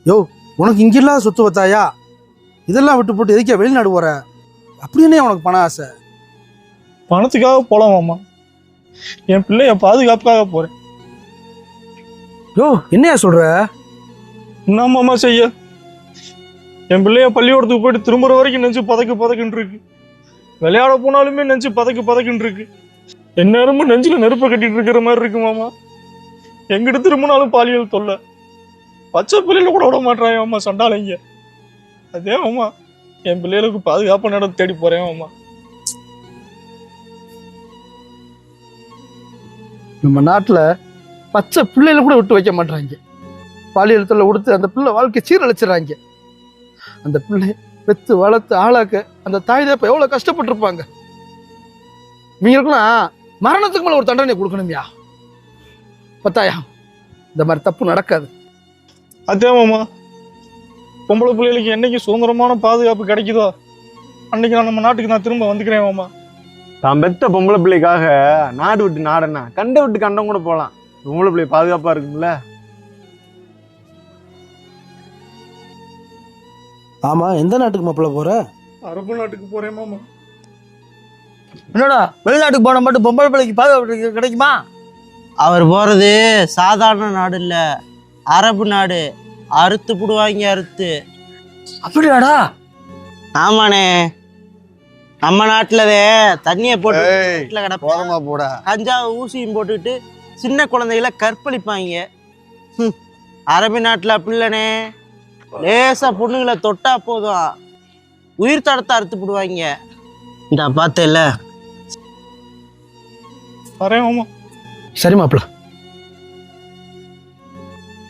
யோ, உனக்கு இங்கே இல்லாத சொத்து வத்தாயா? இதெல்லாம் விட்டு போட்டு எதுக்கே வெளிநாடு போற? அப்படின்னே உனக்கு பண ஆசை? பணத்துக்காக போலாம் மாமா. என் பிள்ளைய பாதுகாப்புக்காக போறேன். யோ, என்னையா சொல்ற? என்ன மாமா செய்ய? என் பிள்ளைய பள்ளிக்கூடத்துக்கு போயிட்டு திரும்புற வரைக்கும் நெஞ்சு பதக்குன்னு இருக்கு. விளையாட போனாலுமே நெஞ்சு பதக்குன்னு இருக்கு. எந்நேரமும் நெஞ்சில நெருப்பை கட்டிட்டு இருக்கிற மாதிரி இருக்கு மாமா. எங்கிட்ட திரும்பினாலும் பாலியல் தொல்லை. பச்சை பிள்ளைல கூட விட மாட்டான் மாமா, சண்டாளைங்க. அதே மாமா என் பிள்ளைகளுக்கு பாதுகாப்பான இடம் தேடி போறேன் மாமா. நம்ம நாட்டில் பச்சை பிள்ளைகளை கூட விட்டு வைக்க மாட்டாங்க. பாலியல் தொல்லை கொடுத்து அந்த பிள்ளை வாழ்க்கை சீரழிச்சிடறாங்க. அந்த பிள்ளை பெத்து வளர்த்து ஆளாக்க அந்த தாய் தப்ப எவ்வளோ கஷ்டப்பட்டிருப்பாங்க. இவங்களுக்குலாம் மரணத்துக்கு மேலே ஒரு தண்டனை கொடுக்கணும்யா. பத்தாயா, இந்த மாதிரி தப்பு நடக்காது. அதே மாமா பொம்பளை பிள்ளைகளுக்கு என்னைக்கு சுதந்திரமான பாதுகாப்பு கிடைக்குதோ அன்னைக்கு நான் நம்ம நாட்டுக்கு நான் திரும்ப வந்துக்கிறேன் மாமா. தான் பெத்த பொம்பளை பிள்ளைக்காக நாடு விட்டு நாடனா கண்டை விட்டு கண்டம் கூட போகலாம். பொம்பளை பிள்ளை பாதுகாப்பா இருக்கும்ல. ஆமா, எந்த நாட்டுக்கு மாப்பிள்ள போற? அரபு நாட்டுக்கு போறேன் மாமா. என்னடா வெளிநாட்டுக்கு போன மட்டும் பொம்பளை பிள்ளைக்கு பாதுகாப்பு கிடைக்குமா? அவர் போறது சாதாரண நாடு இல்ல, அரபு நாடு. அறுத்து புடுவாங்க, அறுத்து. அப்படியாடா? ஆமாண்ணே, நம்ம நாட்டுலதே தண்ணியை போட்டு வீட்டுல கிடப்பா போடா. கஞ்சாவை ஊசியும் போட்டுட்டு சின்ன குழந்தைகளை கற்பழிப்பாங்க. அரபு நாட்டுல அப்படில்லனே, லேசா பொண்ணுங்களை தொட்டா போதும் உயிர் தடத்தை அறுத்து போடுவாங்க. இந்த பார்த்தேல்ல. வரேன் மாமா. சரி மாப்பிள்ள.